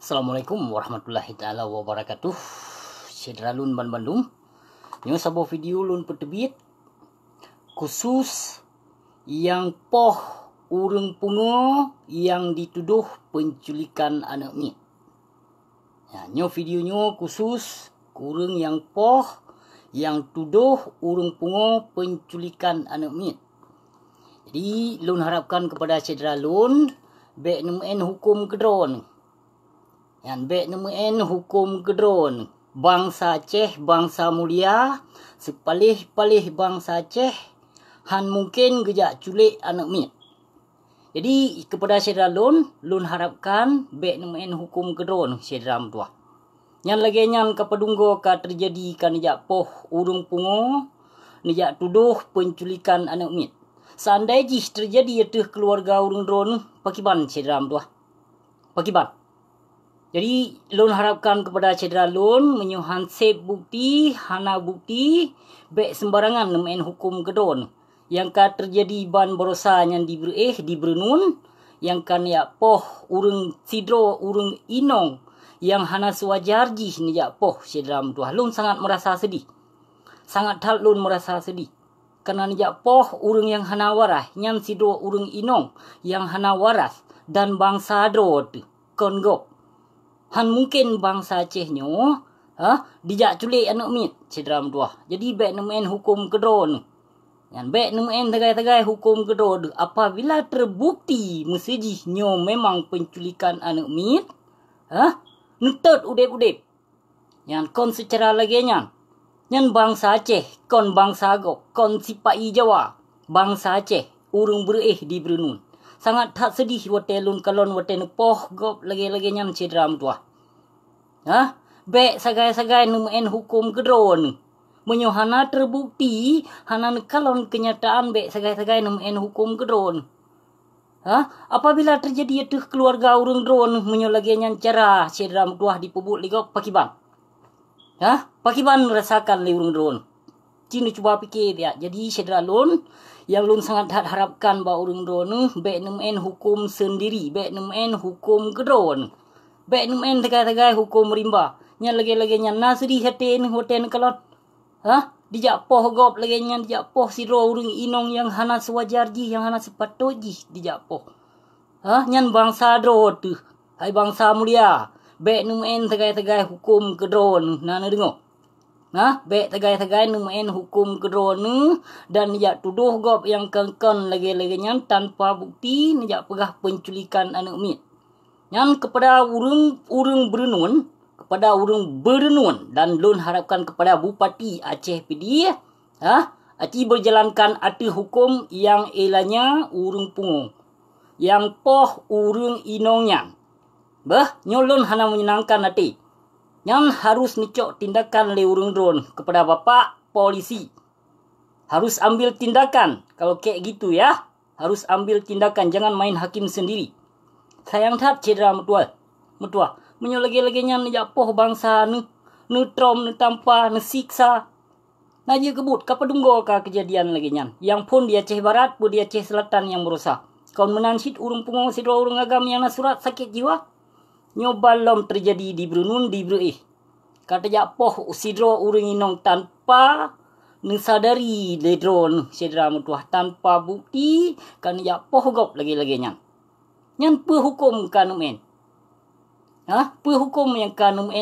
Assalamualaikum warahmatullahi taala wabarakatuh. Cedera lun ban Bandung. Nyo sabo video lun petebit khusus yang poh urang pungo yang dituduh penculikan anak mi. Ya, nyo video nyo khusus urang yang poh yang tuduh urang pungo penculikan anak mi. Jadi lun harapkan kepada cedera lun bek nemen hukum kedron. Yang bek nemen hukum kedron. Bangsa Aceh, bangsa mulia, sepalih-palih bangsa Aceh, han mungkin gejak culik anak mi. Jadi kepada cedera lun harapkan bek nemen hukum kedron cedera tua. Yang lagi nyan kapadunggo ka terjadi kan nejak poh urung pungo, nejak tuduh penculikan anak mi. Seandainya jih terjadi itu keluarga urung drone, pakiban cedera tua. Pakiban. Jadi lun harapkan kepada cedera lun menyuhan sep bukti, hana bukti, bek sembarangan nemen hukum kedon. Yang ka terjadi ban berosa yang dibernun, yang kan ya poh urung sidro urung inong, yang hana sewajar jih ni ya poh cedera tua. Lun sangat merasa sedih. Sangat hal lun merasa sedih. Karena ni ya poh urung yang hana waras, yang sidro urung inong, yang hana waras dan bangsa dro tu konggop. Han mungkin bangsa Aceh nyo dijak culik anak mit cedera tua. Jadi bek nemen hukum kedron. Yang bek nemen tegai-tegai hukum kedron apabila terbukti mesejih nyo memang penculikan anak mit, nutut udep-udep. Yang kon secara lagi nyan bangsa Aceh, kon bangsa Agok, kon sipai Jawa, bangsa Aceh, urung di berenun. Sangat tak sedih watelun kalon wate nepoh gop lagi-lagi nyan cedera tua. Bek sagai-sagai nemen hukum kedron. Menyohana terbukti hana kalon kenyataan bek sagai-sagai nemen hukum kedron. Apabila terjadi itu keluarga urung drone menyolagi nyan cara cedera tua dipebut ligop pakiban. Pakiban merasakan li urung drone. Cini cuba pikir ya. Jadi cedera lun yang lun sangat harapkan ba urung drone bek nemen hukum sendiri, bek nemen hukum kedron. Bek nemen tegai-tegai hukum rimba. Nyan lagi-lagi nyan nasri hatin hoten kalon. Dijak poh gop lagi nyan dijak poh sidro urung inong yang hana sewajar ji, yang hana sepatut ji dijak poh. Nyan bangsa dro tu. Hai bangsa mulia. Bek nemen tegai-tegai hukum kedron. Nana dengo. Bek tegai-tegai nemen hukum kedron dan dijak tuduh gop yang kengkon lagi-lagi nyan tanpa bukti dijak pegah penculikan anak mit. Yang kepada urung berenun, kepada urung berenun dan lun harapkan kepada Bupati Aceh PD, Aceh berjalankan ati hukum yang elanya urung pungung, yang poh urung inongnya. Nyolun hana menyenangkan hati. Yang harus nicok tindakan le urung drone kepada Bapak Polisi. Harus ambil tindakan. Kalau kayak gitu ya, harus ambil tindakan. Jangan main hakim sendiri. Sayang tak cedera metua. Menyolagi-lagi nyan ya poh bangsa trom tanpa siksa. Naji kebut kapadunggo ka kejadian lagi nyan. Yang pun di Aceh Barat pun di Aceh Selatan yang berusaha. Kau menansit urung pungung sidro urung agam yang nasurat sakit jiwa. Nyobalom terjadi di Brunun di Brunei. Kata jak poh sidro urung inong tanpa nesadari ledron cedera metua tanpa bukti kan jak poh gop lagi-lagi nyan. Nyan pe hukum kanumen. Pe hukum yang kanumen